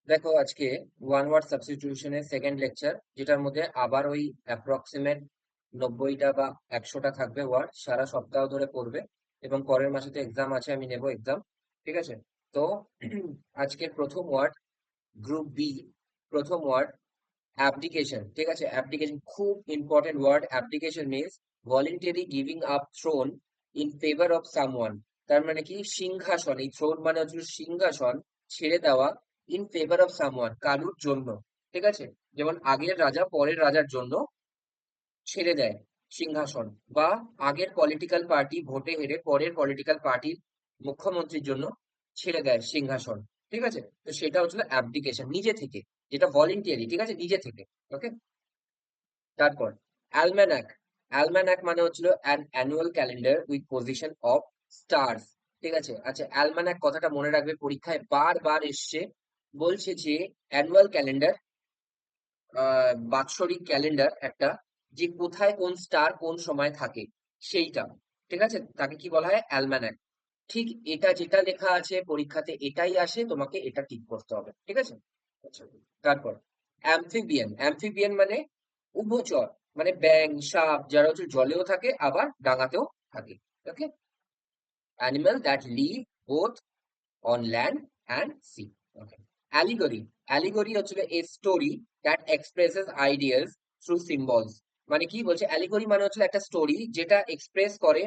দেখো আজকে one word সাবস্টিটিউশনের second lecture, যেটার মধ্যে আবার ওই অ্যাপ্রক্সিমেট 90টা বা 100টা থাকবে ওয়ার্ড, সারা সপ্তাহ ধরে পড়বে এবং পরের মাসে তো এক্সাম আছে, আমি নেব এক্সাম। ঠিক আছে? তো আজকের প্রথম ওয়ার্ড, গ্রুপ বি, প্রথম ওয়ার্ড অ্যাবডিকেশন। ঠিক আছে? অ্যাবডিকেশন খুব important word. Abdication means voluntary giving up throne in favour of someone. তার মানে কি সিংহাসন, এই থ্রোন মানে হচ্ছে সিংহাসন ছেড়ে দেওয়া, ইন ফেভার অফ সামওয়ান কারুর জন্য। ঠিক আছে? যেমন আগের রাজা পরের রাজার জন্য ছেড়ে দেয় সিংহাসন, বা আগের পলিটিক্যাল পার্টি ভোটে হেরে পরের পলিটিক্যাল পার্টির মুখ্যমন্ত্রীর জন্য ছেড়ে দেয় সিংহাসন। ঠিক আছে? তো সেটা হচ্ছিল অ্যাবডিকেশন, নিজে থেকে, যেটা ভলেন্টিয়ারি। ঠিক আছে? নিজে থেকে। ওকে। তারপর অ্যালম্যানাক। অ্যালম্যানাক মানে হচ্ছিল an annual calendar with position of stars. ঠিক আছে? আচ্ছা, অ্যালম্যানাক কথাটা মনে রাখবে, পরীক্ষায় বারবার এসছে। বলছে যে অ্যানুয়াল ক্যালেন্ডার, বাৎসরিক ক্যালেন্ডার একটা, যে কোথায় কোন স্টার কোন সময় থাকে সেইটা। ঠিক আছে? তাকে কি বলা হয়? অ্যালম্যানাক। ঠিক এটা যেটা লেখা আছে পরীক্ষাতে এটাই আসে, তোমাকে এটা ঠিক করতে হবে। ঠিক আছে? আচ্ছা, তারপর অ্যাম্ফিবিয়ান। অ্যাম্ফিবিয়ান মানে উভচর, মানে ব্যাঙ সাপ যারা হচ্ছে জলেও থাকে আবার ডাঙাতেও থাকে। Okay. Animal that live both on land and sea. Okay. Allegory. Allegory হচ্ছে a story that expresses ideas through symbols. মানে কি বলছে? অ্যালিগরি মানে হচ্ছে একটা স্টোরি যেটা এক্সপ্রেস করে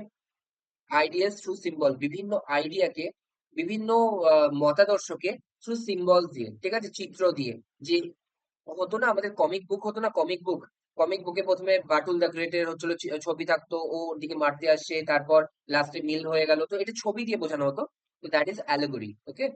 আইডিয়াস থ্রু সিম্বল, বিভিন্ন আইডিয়াকে, বিভিন্ন মতাদর্শকে থ্রু সিম্বল দিয়ে। ঠিক আছে? চিত্র দিয়ে। যে হতো না আমাদের কমিক বুক, হতো না কমিক বুক? কমিক বুকে প্রথমে বাটুল দ্য গ্রেটের হচ্ছিল ছবি থাকতো, ও ওদিকে মারতে আসছে, তারপর লাস্টে মিল হয়ে গেল, তো এটা ছবি দিয়ে বোঝানো হতো। তো that is allegory. Okay.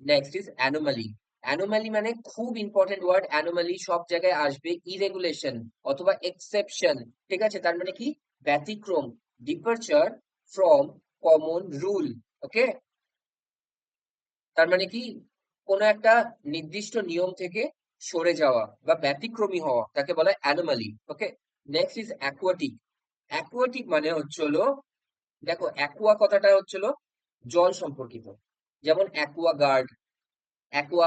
Next is anomaly. Anomaly মানে খুব ইম্পর্টেন্ট ওয়ার্ড। অ্যানোমালি সব জায়গায় আসবে, ইরেগুলেশন অথবা এক্সেপশন। ঠিক আছে? তার মানে কি? ব্যতিক্রম, ডিপারচার ফ্রম কমন রুল। ওকে। তার মানে কি? কোনো একটা নির্দিষ্ট নিয়ম থেকে সরে যাওয়া বা ব্যতিক্রমী হওয়া, তাকে বলা হয় anomaly. Okay. Next is aquatic. Aquatic মানে হচ্ছিল, দেখো অ্যাকুয়া কথাটা হচ্ছিল জল সম্পর্কিত, যেমন অ্যাকুয়া গার্ড, অ্যাকোয়া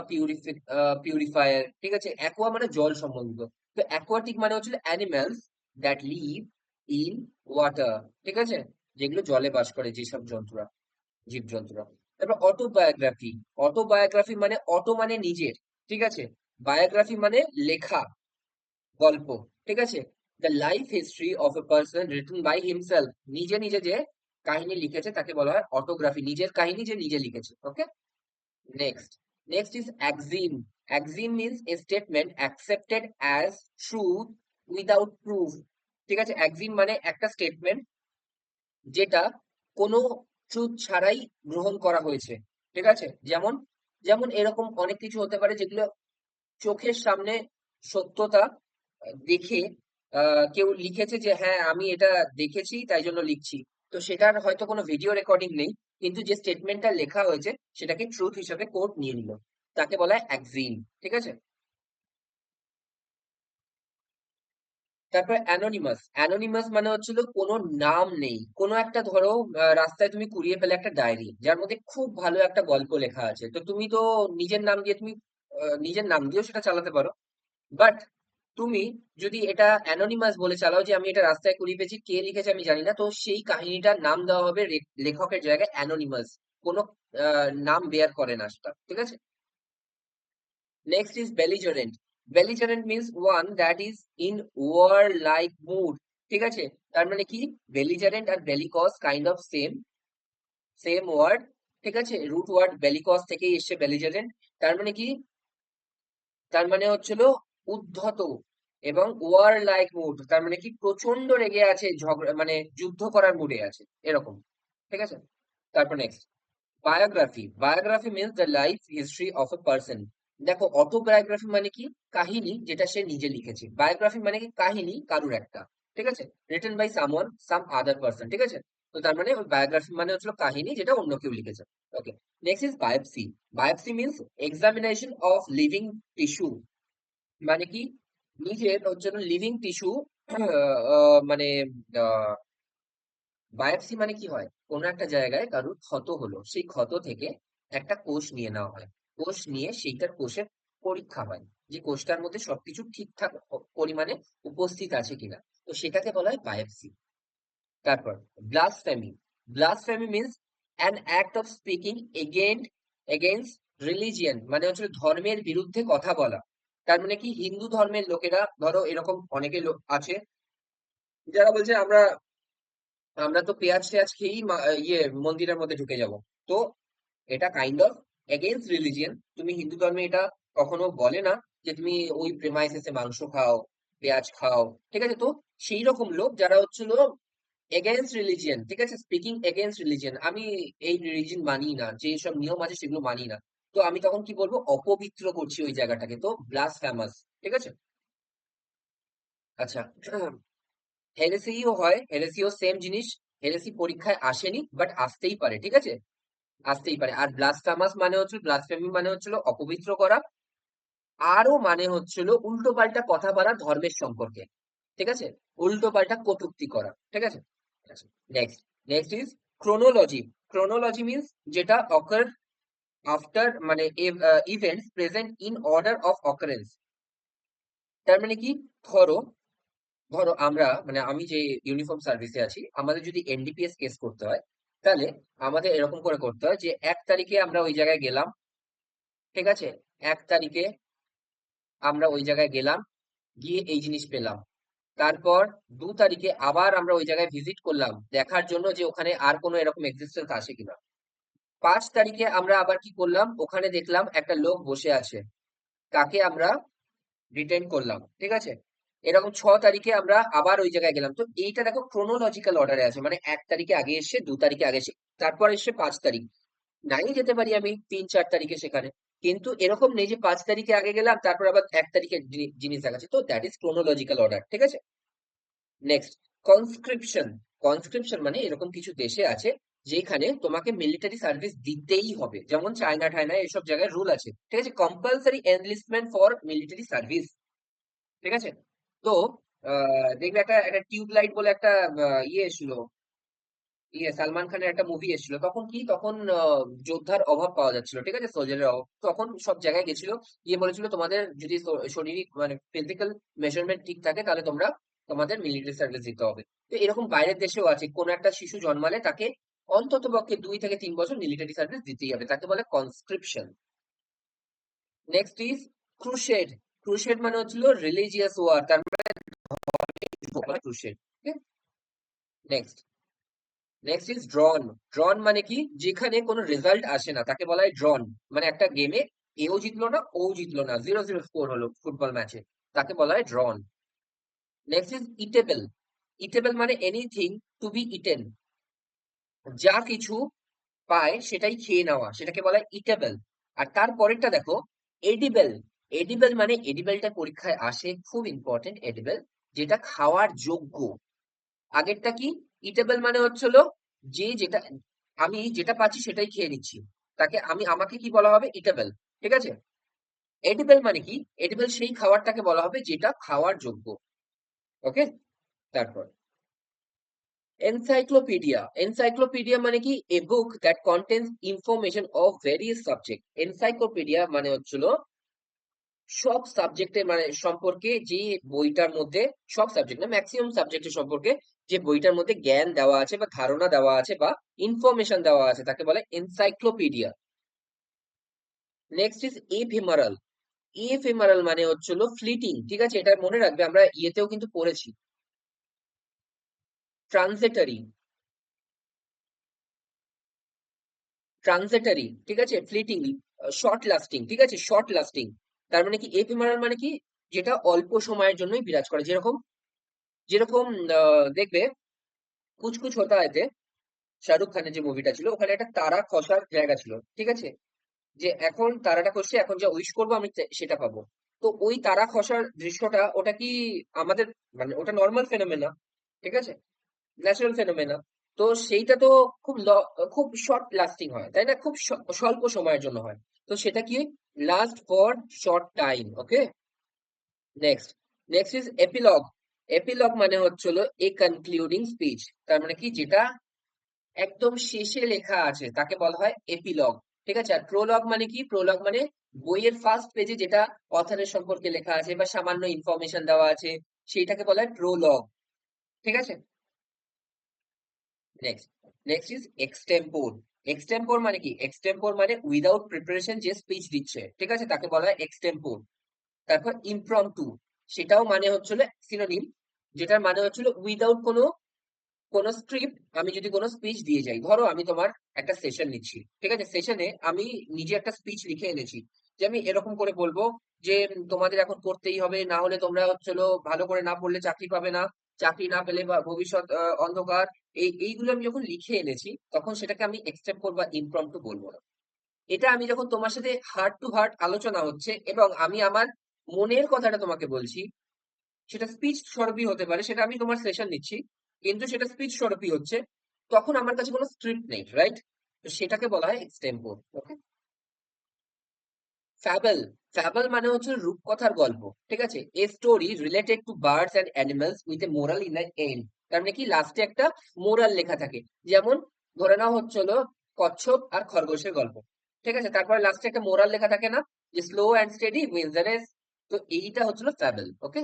পিউরিফায়ার। ঠিক আছে? অ্যাকোয়া মানে জল সম্বন্ধিত। তো অ্যাকোয়াটিক মানে হচ্ছে animals that live in water. ঠিক আছে? যেগুলো জলে বাস করে, যেসব জন্তুরা, জীবজন্তুরা। তারপর অটোবায়োগ্রাফি। অটোবায়োগ্রাফি মানে অটো মানে নিজের। ঠিক আছে? বায়োগ্রাফি মানে লেখা, গল্প। ঠিক আছে? The life history of a person written by himself. নিজে নিজে যে কাহিনী লিখেছে তাকে বলা হয় অটোগ্রাফি, নিজের কাহিনী যে নিজে লিখেছে। ওকে। Next. Next is axiom. Axiom means a statement accepted as truth without proof. ঠিক আছে? axiom মানে একটা স্টেটমেন্ট যেটা কোনো ট্রুথ ছাড়াই গ্রহণ করা হয়েছে। ঠিক আছে? যেমন, যেমন এরকম অনেক কিছু হতে পারে যেগুলো চোখের সামনে সত্যতা দেখে কেউ লিখেছে যে হ্যাঁ আমি এটা দেখেছি তাই জন্য লিখছি। তো সেটার হয়তো কোনো ভিডিও রেকর্ডিং নেই, কিন্তু যে স্টেটমেন্টটা লেখা হয়েছে সেটাকে ট্রুথ হিসেবে কোর্ট নিয়ে নিল, তাকে বলা হয় অ্যাক্সিম। ঠিক আছে? তারপর অ্যানোনিমাস। অ্যানোনিমাস মানে হচ্ছিল কোনো নাম নেই, কোনো একটা ধরো রাস্তায় তুমি কুড়িয়ে পেলে একটা ডায়েরি যার মধ্যে খুব ভালো একটা গল্প লেখা আছে, তো তুমি তো নিজের নাম দিয়ে তুমি নিজের নাম দিয়েও সেটা চালাতে পারো। বাট তুমি যদি এটা অ্যানোনিমাস বলে চালাও যে আমি এটা রাস্তায় কুড়িয়ে পেয়েছি, কে লিখেছে আমি জানি না, তো সেই কাহিনীটার নাম দেওয়া হবে লেখকের জায়গায় অ্যানোনিমাস। কোনো নাম বেয়ার করে না সেটা। ঠিক আছে? Next is belligerent. belligerent means one that is in war like mood. ঠিক আছে? তার মানে কি? belligerent আর bellicose kind of same word. ঠিক আছে? রুট ওয়ার্ড bellicose থেকেই এসছে belligerent। তার মানে কি? তার মানে হচ্ছিল উদ্ধত, এবং ওয়ার লাইক মুড তার মানে কি প্রচন্ড রেগে আছে, ঝগড়া মানে যুদ্ধ করার মুডে আছে, এরকম। ঠিক আছে? তারপর next, biography. Biography means the life history of a person. দেখো অটোবায়োগ্রাফি মানে কি? কাহিনী যেটা সে নিজে লিখেছে। বায়োগ্রাফি মানে কি? কাহিনী কারুর একটা। ঠিক আছে? Written by someone some other person. ঠিক আছে? তো তার মানে বায়োগ্রাফি মানে হচ্ছিল কাহিনী যেটা অন্য কেউ লিখেছে। Okay. Next is biopsy. Biopsy means examination of living tissue. মানে কি? নিজের হচ্ছে লিভিং টিস্যু, মানে বায়োপসি মানে কি হয়? কোনো একটা জায়গায় কারুর ক্ষত হলো, সেই ক্ষত থেকে একটা কোষ নিয়ে নেওয়া হয়। কোষ নিয়ে সেইটার কোষের পরীক্ষা হয়, যে কোষটার মধ্যে সবকিছু ঠিকঠাক পরিমাণে উপস্থিত আছে কিনা, তো সেটাকে বলা হয় বায়োপসি। তারপর blasphemy. Blasphemy means an act of speaking against religion, মানে হচ্ছে ধর্মের বিরুদ্ধে কথা বলা। তার মানে কি, হিন্দু ধর্মের লোকেরা, ধরো এরকম অনেকে লোক আছে যারা বলছে আমরা আমরা তো পেঁয়াজ টেয়াজ খেয়েই মন্দিরের মধ্যে ঢুকে যাব। তো এটা কাইন্ড অফ এগেইনস্ট রিলিজিয়ন। তুমি হিন্দু ধর্মে এটা কখনো বলে না যে তুমি ওই প্রেমাইসেসে মাংস খাও, পেঁয়াজ খাও, ঠিক আছে? তো সেই রকম লোক যারা হচ্ছিল এগেইনস্ট রিলিজিয়ন, ঠিক আছে, স্পিকিং এগেইনস্ট রিলিজিয়ন, আমি এই রিলিজিয়ন মানি না, যে সব নিয়ম আছে সেগুলো মানি না, তো আমি তখন কি বলবো, অপবিত্র করছি ওই জায়গাটাকে, তো ব্লাসফেমাস, ঠিক আছে? আচ্ছা, হেরেসিও হয়, হেরেসিও সেম জিনিস। হেরেসি পরীক্ষায় আসেনি, বাট আসতেই পারে, ঠিক আছে? আসতেই পারে। আর ব্লাসফেমাস মানে হচ্ছে, ব্লাসফেমি মানে হচ্ছিল অপবিত্র করা, আরো মানে হচ্ছিল উল্টো পাল্টা কথা বলা ধর্মের সম্পর্কে, ঠিক আছে? উল্টো পাল্টা কটূক্তি করা, ঠিক আছে? Next, next is chronology. Chronology means যেটা অকার আফটার, মানে events present in order of occurrence. তার মানে কি, ধরো ধরো আমরা, মানে আমি যে ইউনিফর্ম সার্ভিসে আছি, আমাদের যদি এনডিপিএস কেস করতে হয়, তাহলে আমাদের এরকম করে করতে হয় যে 1 তারিখে আমরা ওই জায়গায় গেলাম, ঠিক আছে? 1 তারিখে আমরা ওই জায়গায় গেলাম, গিয়ে এই জিনিস পেলাম। তারপর 2 তারিখে আবার আমরা ওই জায়গায় ভিজিট করলাম দেখার জন্য যে ওখানে আর কোনো এরকম এক্সিস্টেন্স আসে কিনা। 5 তারিখে আমরা আবার কি করলাম, ওখানে দেখলাম একটা লোক বসে আছে, তাকে আমরা রিটেন করলাম, ঠিক আছে? এরকম 6 তারিখে আমরা আবার ওই জায়গায় গেলাম। তো এইটা দেখো ক্রোনোলজিক্যাল অর্ডারে আছে, মানে 1 তারিখে আগে এসে, 2 তারিখে আগে এসে, তারপর এসে 5 তারিখ। নাই যেতে পারি আমি 3-4 তারিখে সেখানে, কিন্তু এরকম নেই যে 5 তারিখে আগে গেলাম তারপর আবার 1 তারিখে জিনিস দেখাচ্ছে, তো দ্যাট ইজ ক্রোনোলজিক্যাল অর্ডার, ঠিক আছে? Next, conscription. কনস্ক্রিপশন মানে এরকম কিছু দেশে আছে যেখানে তোমাকে মিলিটারি সার্ভিস দিতেই হবে, যেমন চায়না ঠায়না এসব জায়গায় রুল আছে, ঠিক আছে, compulsory enlistment for military service, ঠিক আছে? তো দেখবে একটা একটা টিউবলাইট বলে একটা ইয়ে এসেছিল, সালমান খানের একটা মুভি এসেছিল, তখন কি, তখন যোদ্ধার অভাব পাওয়া যাচ্ছিল, ঠিক আছে, সোলজারের অভাব, তখন সব জায়গায় গেছিল, গিয়ে বলেছিল তোমাদের যদি শারীরিক মানে ফিজিক্যাল মেজারমেন্ট ঠিক থাকে তাহলে তোমরা তোমাদের মিলিটারি সার্ভিস দিতে হবে। তো এরকম বাইরের দেশেও আছে, কোন একটা শিশু জন্মালে তাকে অন্তত পক্ষে 2 থেকে 3 বছর মিলিটারি সার্ভিস দিতেই হবে, তাকে বলে conscription. Next is crusade. Crusade মানে হচ্ছিল রিলিজিয়াস ওয়ার, তার মানে crusade. Next, next is drone. Drone মানে কি, যেখানে কোনো রেজাল্ট আসে না তাকে বলা হয় ড্রন, মানে একটা গেমে এও জিতলো না ও জিতলো না, 0-0 স্কোর হলো ফুটবল ম্যাচে, তাকে বলা হয় ড্রন। Next is eatable. ইটেবল মানে এনিথিং টু বি ইটেন, যা কিছু পায় সেটাই খেয়ে নেওয়া, সেটাকে বলা হয় ইটেবল। আর তারপরেরটা দেখো, এডিবল। এডিবল মানে, এডিবলটা পরীক্ষায় আসে, খুব ইম্পর্টেন্ট, এডিবল যেটা খাওয়ার যোগ্য। আগেরটা কি, ইটেবল মানে হচ্ছিল যে যেটা আমি যেটা পাচ্ছি সেটাই খেয়ে নিচ্ছি, তাকে আমাকে কি বলা হবে, ইটেবল, ঠিক আছে? এডিবল মানে কি, এডিবল সেই খাবারটাকে বলা হবে যেটা খাওয়ার যোগ্য, ওকে? তারপর এনসাইক্লোপিডিয়া। এনসাইক্লোপিডিয়া মানে কি, a book that contains information of various subject. Encyclopedia মানে হচ্ছিল সব সাবজেক্টের মানে সম্পর্কে, যে বইটার মধ্যে, সব সাবজেক্ট না, ম্যাক্সিমাম সাবজেক্টের সম্পর্কে যে বইটার মধ্যে জ্ঞান দেওয়া আছে বা ধারণা দেওয়া আছে বা ইনফরমেশন দেওয়া আছে তাকে বলে encyclopedia. Next is ephemeral. Ephemeral মানে হচ্ছিল ফ্লিটিং, ঠিক আছে, এটা মনে রাখবে, আমরা ইয়েতেও কিন্তু পড়েছি। ট্রানজিটরি, ট্রানজিটরি, ঠিক আছে, ফ্লিটিং, শর্ট লাস্টিং, ঠিক আছে, শর্ট লাস্টিং। তার মানে কি, এফেমারাল মানে কি, যেটা অল্প সময়ের জন্যই বিরাজ করে, যেরকম যেরকম দেখবে কুছ কুছ হোতা হ্যায়তে, শাহরুখ খানের যে মুভিটা ছিল, ওখানে একটা তারা খসার জায়গা ছিল, ঠিক আছে, যে এখন তারাটা খসছে, এখন যা উইশ করবো আমি সেটা পাবো। তো ওই তারা খসার দৃশ্যটা, ওটা কি আমাদের, মানে ওটা নর্মাল ফেনোমেনা, ঠিক আছে, ন্যাচারাল ফেনোমেনা। তো সেইটা তো খুব খুব শর্ট লাস্টিং হয়, তাই না, খুব স্বল্প সময়ের জন্য হয়। তো সেটা কি, last for short time, okay? Next, next is epilogue. Epilogue মানে হচ্ছিল এ কনক্লুডিং স্পিচ, তার মানে কি, যেটা একদম শেষে লেখা আছে তাকে বলা হয় এপিলগ। ঠিক আছে? আর প্রোলগ মানে কি? প্রোলগ মানে বইয়ের ফার্স্ট পেজে যেটা অথরের সম্পর্কে লেখা আছে বা সামান্য ইনফরমেশন দেওয়া আছে, সেইটাকে বলা হয় প্রোলগ। ঠিক আছে? Next next is extempore. Extempore মানে কি? এক্সটেম্পোর মানে উইদাউট প্রিপারেশন যে স্পিচ দিচ্ছে, ঠিক আছে, তাকে বলা হয় এক্সটেম্পোর। তারপর ইমপ্রম্পটু, সেটাও মানে হচ্ছিল সিনোনিম, যেটার মানে হচ্ছিল উইদাউট কোনো কোন স্ক্রিপ্ট আমি যদি কোনো স্পিচ দিয়ে যাই। ধরো আমি তোমার একটা সেশন নিচ্ছি, ঠিক আছে, সেশনে আমি নিজে একটা স্পিচ লিখে এনেছি, যে আমি এরকম করে বলবো যে তোমাদের এখন করতেই হবে, না হলে তোমরা হচ্ছিল ভালো করে না পড়লে চাকরি পাবে না, চাকরি না পেলে বা ভবিষ্যৎ অন্ধকার। এইগুলো আমি যখন লিখে এনেছি, তখন সেটাকে আমি এক্সটেম্পোর বা ইমপ্রম্পটু বলবো না। এটা আমি যখন তোমার সাথে হার্ট টু হার্ট আলোচনা হচ্ছে এবং আমি আমার মনের কথাটা তোমাকে বলছি, সেটা স্পিচ স্বরূপই হতে পারে, সেটা আমি তোমার সেশন নিচ্ছি কিন্তু সেটা স্পিচ স্বরূপই হচ্ছে, তখন আমার কাছে কোনো স্ক্রিপ্ট নেই, রাইট? তো সেটাকে বলা হয় এক্সটেম্পোর। ওকে। ফ্যাবল। ফ্যাবল মানে হচ্ছে রূপকথার গল্প, ঠিক আছে, a story related to birds and animals with a moral in the end. তার মানে কি, লাস্টে একটা মোরাল লেখা থাকে। যেমন ধরে নাও হচ্ছিল কচ্ছপ আর খরগোশের গল্প, ঠিক আছে, তারপরে লাস্টে একটা মোরাল লেখা থাকে না, যে slow and steady wins the race. তো এইটা হচ্ছিল ফ্যাবল। ওকে।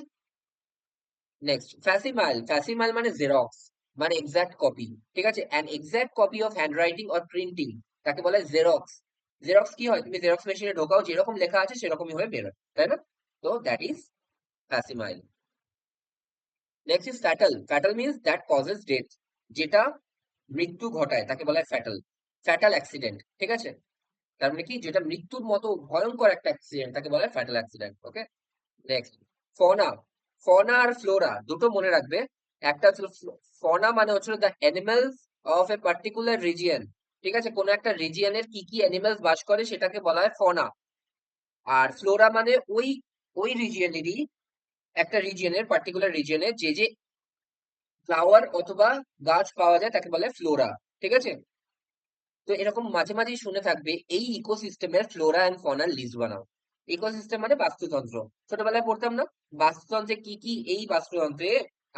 নেক্সট ফ্যাসিমাইল। ফ্যাসিমাইল মানে জেরক্স, মানে এক্সাক্ট কপি, ঠিক আছে, an exact copy of handwriting or printing, তাকে বলে জেরক্স। জেরক্স কি হয়? তুমি জেরক্স মেশিনে ঢোকাও, যেরকম লেখা আছে সেরকমই হয়ে বেরোয়, তাই না? তো that is facsimile. Next is fatal. Fatal means that causes death, যেটা মৃত্যু ঘটায় তাকে বলা হয় ফ্যাটাল। ফ্যাটাল অ্যাক্সিডেন্ট, ঠিক আছে, তার মানে কি, যেটা মৃত্যুর মতো ভয়ঙ্কর একটা অ্যাক্সিডেন্ট, তাকে বলা হয় ফ্যাটাল অ্যাক্সিডেন্ট। ওকে। নেক্সট ফনা। ফনা আর ফ্লোরা দুটো মনে রাখবে। একটা হচ্ছে ফনা মানে হচ্ছে the animals of a particular region, ঠিক আছে, কোনো একটা রিজিয়নের কি কি অ্যানিমালস বাস করে সেটাকে বলা হয় ফনা। আর ফ্লোরা মানে ওই ওই রিজিয়নেরই, একটা রিজিয়নের পার্টিকুলার রিজিয়নে যে যে ফ্লাওয়ার অথবা গাছ পাওয়া যায় তাকে বলে ফ্লোরা, ঠিক আছে। তো এরকম মাঝে মাঝেই শুনে থাকবে এই ইকোসিস্টেমের ফ্লোরা এন্ড ফনার লিস্ট বানাও। ইকোসিস্টেম মানে বাস্তুতন্ত্র। ছোটবেলায় পড়তাম না বাস্তুতন্ত্রে কি কি, এই বাস্তুতন্ত্রে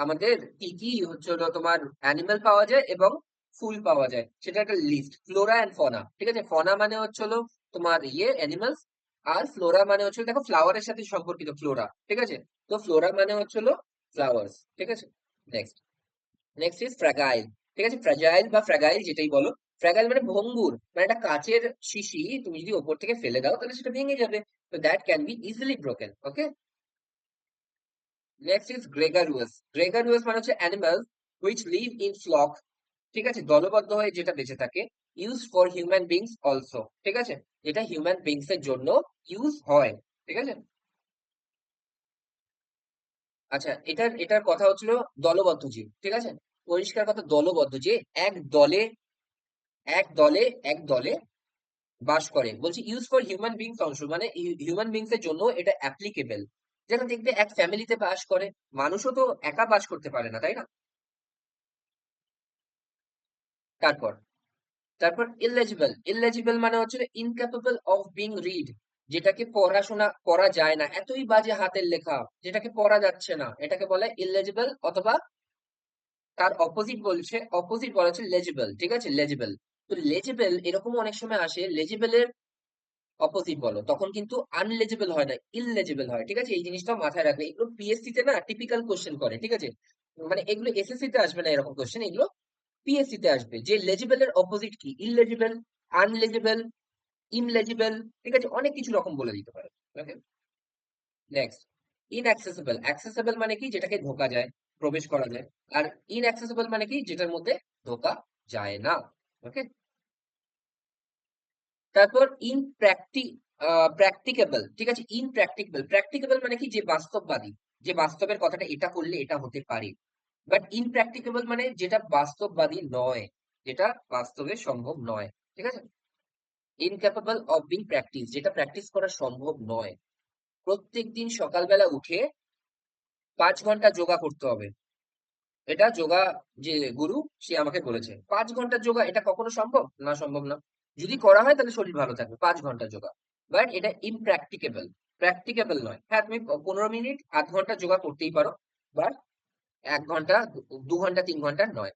আমাদের কি কি হচ্ছে হলো তোমার অ্যানিমাল পাওয়া যায় এবং ফুল পাওয়া যায়, সেটা একটা লিস্ট, ফ্লোরা এন্ড ফনা, ঠিক আছে। ফনা মানে হচ্ছে হলো তোমার অ্যানিমালস, আর ফ্লোরা মানে হচ্ছে দেখো ফ্লাওয়ারের সাথে সম্পর্কিত ফ্লোরা, ঠিক আছে। তো ফ্লোরা মানে হচ্ছে হলো ফ্লাওয়ার্স, ঠিক আছে। Next next is ফ্র্যাগাইল। ঠিক আছে, ফ্র্যাজাইল বা ফ্র্যাগাইল যেটাই বলো। ফ্র্যাগাইল মানে ভঙ্গুর, মানে একটা কাচের শিশি তুমি যদি ওপর থেকে ফেলে দাও তাহলে সেটা ভেঙে যাবে। তো that can be easily broken. Okay. Next is gregarious. Gregarious মানে হচ্ছে animal which live in flock, ঠিক আছে, দলবদ্ধ হয়ে যেটা বেঁচে থাকে। Use for human beings also, ঠিক আছে, এটা হিউম্যান বিংস এর জন্য ইউজ হয়, ঠিক আছে। আচ্ছা, এটার এটার কথা হচ্ছিল দলবদ্ধ জীব, ঠিক আছে, পরিষ্কার কথা, দলবদ্ধ, যে এক দলে এক দলে এক দলে বাস করে। বলছি ইউজ ফর হিউম্যান বিংস অংশ মানে হিউম্যান বিংস এর জন্য এটা অ্যাপ্লিকেবল। যেন দেখবে এক ফ্যামিলিতে বাস করে, মানুষও তো একা বাস করতে পারে না, তাই না? তারপর তারপর ইলেজিবল। ইলেজিবল মানে হচ্ছে ইনক্যাপেবল অফ বিং রিড, যেটাকে পড়াশোনা করা যায় না, এতই বাজে হাতের লেখা, যেটাকে পড়া যাচ্ছে না, এটাকে বলে ইলেজিবল। অথবা তার অপোজিট বলছে, অপোজিট বলা হচ্ছে লেজিবল, ঠিক আছে, লেজিবল। তো লেজিবল এরকম অনেক সময় আসে, লেজিবলের অপোজিট বলো তখন কিন্তু আনলেজিবল হয় না, ইললেজিবল হয়, ঠিক আছে, এই জিনিসটাও মাথায় রাখবে। এগুলো পিএসসি তে না টিপিক্যাল কোশ্চেন করে, ঠিক আছে, মানে এগুলো এসএসসি তে আসবে না এরকম কোশ্চেন, এগুলো পিএসসি তে আসবে, যে লেজিবলের অপোজিট কি, ইললেজিবল, আনলেজিবল, ইমলেজিবল, ঠিক আছে, অনেক কিছু রকম বলে দিতে পারে। ওকে। নেক্সট ইনঅ্যাক্সেসিবল। অ্যাক্সেসিবল মানে কি, যেটাকে ঢোকা যায়, প্রবেশ করা যায়। আর ইনঅ্যাক্সেসিবল মানে কি, যেটার মধ্যে ঢোকা যায় না। ওকে। তারপর প্র্যাকটিকেবল, ঠিক আছে, ইনপ্র্যাকটিকেবল। প্র্যাকটিকেবল মানে কি, যে বাস্তববাদী, যে বাস্তবের কথাটা এটা করলে এটা হতে পারে। বাট ইনপ্র্যাকটিকেবল মানে যেটা বাস্তববাদী নয়, যেটা বাস্তবে সম্ভব নয়, ঠিক আছে। ইনক্যাপেবল অফ বিং প্র্যাকটিস, যেটা প্র্যাকটিস করা সম্ভব নয়। প্রত্যেকদিন সকালবেলা উঠে 5 ঘন্টা যোগা করতে হবে, এটা যোগা যে গুরু সে আমাকে বলেছে। 5 ঘন্টা যোগা, এটা কখনো সম্ভব না, সম্ভব না। যদি করা হয় তাহলে শরীর ভালো থাকবে, 5 ঘন্টা যোগা। বাট এটা ইমপ্র্যাকটিকেবল, প্র্যাকটিকেবল নয়। হ্যাঁ, তুমি 15 মিনিট আধ ঘন্টা যোগা করতেই পারো, বাট 1 ঘন্টা 2 ঘন্টা 3 ঘন্টা নয়।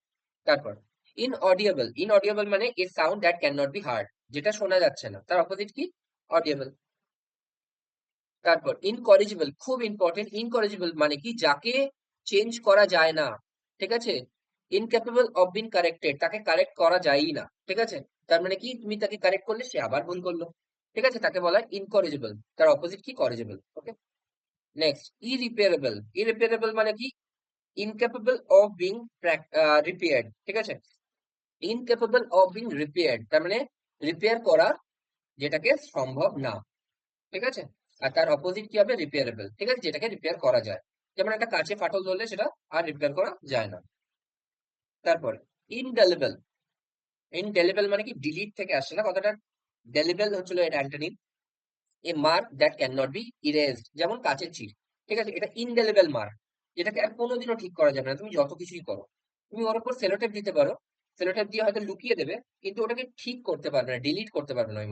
তারপর ইনঅডিয়েবল। ইনঅডিয়েবল মানে a sound that can not be heard, যেটা শোনা যাচ্ছে না, তার অপোজিট কি? অডিয়েবল। তারপর ইনকরিজিবল, খুব ইম্পর্টেন্ট। ইনকরিজিবল মানে কি? যাকে চেঞ্জ করা যায় না, ঠিক আছে? ইনক্যাপেবল অফ বিন কারেক্টেড, তাকে কারেক্ট করা যায়ই না, ঠিক আছে? তার মানে কি? তুমি তাকে কারেক্ট করলে সে আবার ভুল করলো, ঠিক আছে? তাকে বলা হয় ইনকরিজিবল। তার অপোজিট কি? করিজিবল। ওকে, নেক্সট ইরিপেয়ারেবল। ইরিপেয়ারেবল মানে কি? ইনক্যাপেবল অফ বিং রিপেয়ার্ড, ঠিক আছে? ইনক্যাপেবল অফ বিং রিপেয়ার্ড তার মানে রিপেয়ার করা যেটাকে সম্ভব না, ঠিক আছে? আর তার অপোজিট কি হবে? রিপেয়ারেবল, ঠিক আছে? যেটাকে রিপেয়ার করা যায়। যেমন একটা কাঁচে ফাটল ধরলে সেটা আর রিপেয়ার করা যায় না। তারপর ইনডেলিবল। ইনডেলিবল মানে কি? ডিলিট থেকে আসছে না কথাটা। ডেলিবল হচ্ছিল এর antonym. A mark that can not be erased, যেমন কাঁচের চির, ঠিক আছে? এটা ইনডেলিবল মার্ক, যেটাকে আর কোনোদিনও ঠিক করা যাবে না, তুমি যত কিছুই করো। তুমি ওর উপর সেলোটেপ দিতে পারো, সেলোটেপ দিয়ে হয়তো লুকিয়ে দেবে, কিন্তু ওটাকে ঠিক করতে পারবে না, ডিলিট করতে পারবে না ওই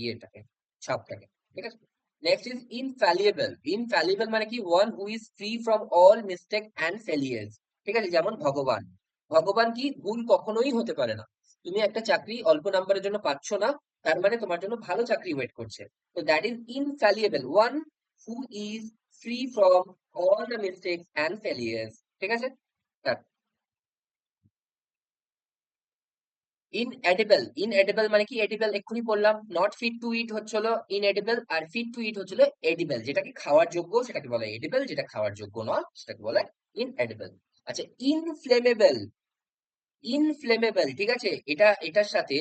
ইয়েটাকে, ছাপটাকে, ঠিক আছে? Next is ইনফ্যালিয়েবল। ইনফ্যালিয়েবল মানে কি? One who is free from all mistake and failures, ঠিক আছে? যেমন ভগবান। ভগবান কি? ভুল কখনোই হতে পারে না। তুমি একটা চাকরি অল্প নাম্বারের জন্য পাচ্ছ না, তার মানে তোমার জন্য ভালো চাকরি ওয়েট করছে। So that is infallible, one who is free from all the mistakes and failures, ঠিক আছে? ইনএডিবল। ইনএডিবল মানে কি? এডিবল এক্ষুনি বললাম, নট ফিট টু ইট হচ্ছিল ইনএডিবল, আর ফিট টু ইট হচ্ছিল এডিবল। যেটাকে খাওয়ার যোগ্য সেটাকে বলে এডিবল, যেটা খাওয়ার যোগ্য নয় সেটাকে বলে ইনএডিবল। আচ্ছা, ইনফ্লেমেবল। ইনফ্লেমেবল, ঠিক আছে? এটার সাথে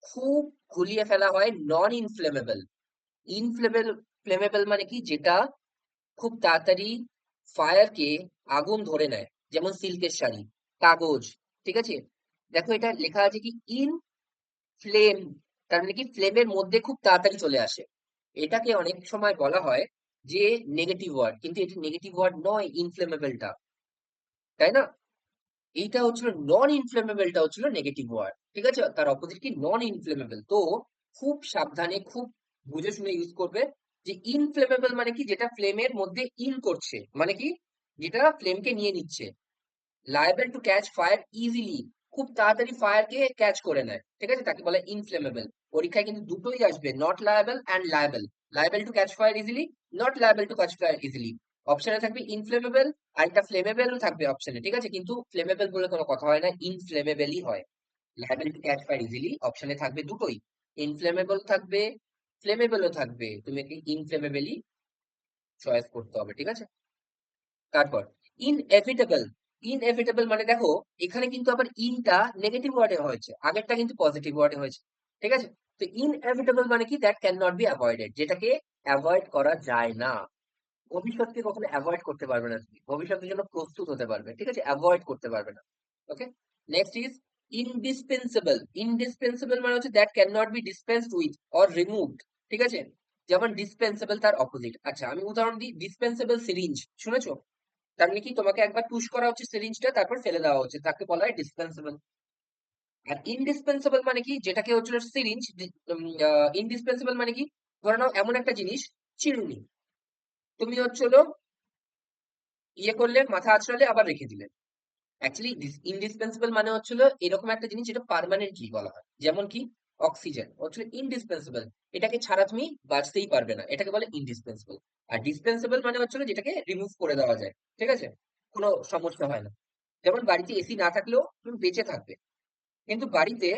খুব ঘুলিয়ে ফেলা হয় নন ইনফ্লেমেবল। ইনফ্লেমেবল, ফ্লেমেবল মানে কি? যেটা খুব তাড়াতাড়ি ফায়ারকে, আগুন ধরে নেয়, যেমন সিল্কের শাড়ি, কাগজ, ঠিক আছে? দেখো এটা লেখা আছে কি? ইন ফ্লেম, তার মানে কি? ফ্লেমের মধ্যে খুব তাড়াতাড়ি চলে আসে। এটাকে অনেক সময় বলা হয় যে নেগেটিভ ওয়ার্ড, কিন্তু এটি নেগেটিভ ওয়ার্ড নয় ইনফ্লেমেবলটা, তাই না? এইটা হচ্ছিল নন ইনফ্লেমেবলটা হচ্ছিল নেগেটিভ ওয়ার্ড, ঠিক আছে? তার অপোজিট কি? নন ইনফ্লেমেবল। তো খুব সাবধানে, খুব বুঝে শুনে ইউজ করবে। যে ইনফ্লেমেবল মানে কি? যেটা ফ্লেমের মধ্যে ইন করছে, মানে কি? যেটা ফ্লেমকে নিয়ে নিচ্ছে। Liable to catch fire easily, খুব তাড়াতাড়ি ফায়ারকে ক্যাচ করে নেয়, ঠিক আছে? তাকে বলে ইনফ্লেমেবল। পরীক্ষায় কিন্তু দুটোই আসবে, not liable and liable. Liable to catch fire easily, not liable to catch fire easily. অপশনে থাকবে ইনফ্লেমেবল, আর একটা ফ্লেমেবল থাকবে অপশনে, ঠিক আছে? কিন্তু ফ্লেমেবল বলে কোনো কথা হয় না, ইনফ্লেমেবলই হয়। Liable to catch fire easily অপশনে থাকবে দুটোই, ইনফ্লেমেবল থাকবে, ফ্লেমেবলও থাকবে। তুমি একটি ইনফ্লেমেবলই চয়েস করতে হবে, ঠিক আছে? তারপর ইনএভিটেবল। ইনএভিটেবল মানে দেখো, এখানে কিন্তু আবার ইনটা নেগেটিভ ওয়ার্ডে হয়েছে, আগেরটা কিন্তু পজিটিভ ওয়ার্ডে হয়েছে, ঠিক আছে? তো ইনএভিটেবল মানে কি? That can not be avoided, যেটাকে অ্যাভয়েড করা যায় না। ভবিষ্যৎকে কখনো অ্যাভয়েড করতে পারবে না তুমি, ভবিষ্যতের জন্য প্রস্তুত হতে পারবে, ঠিক আছে? অ্যাভয়েড করতে পারবে না। Okay, next is indispensable. Indispensable মানে হচ্ছে that can not be dispensed with or removed, ঠিক আছে? যেমন ডিসপেন্সেবল তার অপোজিট। আচ্ছা, আমি উদাহরণ দিই। ডিসপেন্সেবল সিরিঞ্জ শুনেছো? তার মানে কি? তোমাকে একবার পুশ করা হচ্ছে সিরিঞ্জটা, তারপর ফেলে দেওয়া হচ্ছে, তাকে বলা হয় ডিসপেন্সেবল। আর ইনডিসপেন্সেবল মানে কি? যেটাকে হচ্ছিল সিরিঞ্জ, ইনডিসপেন্সেবল মানে কি? ধরে নাও এমন একটা জিনিস, চিরুনি, তুমি হচ্ছিল ইয়ে করলে, মাথা আঁচড়ালে আবার রেখে দিলে। অ্যাকচুয়ালি ইনডিসপেন্সিবল মানে হচ্ছিল এরকম একটা জিনিস যেটা পার্মানেন্টলি বলা হয়, যেমন কি অক্সিজেন হচ্ছিল ইনডিসপেন্সিবল, এটাকে ছাড়া তুমি বাঁচতেই পারবে না, এটাকে বলে ইনডিসপেন্সিবল। আর ডিসপেন্সেবল মানে হচ্ছিল যেটাকে রিমুভ করে দেওয়া যায়, ঠিক আছে? কোনো সমস্যা হয় না। যেমন বাড়িতে এসি না থাকলেও তুমি বেঁচে থাকবে, কিন্তু বাড়িতে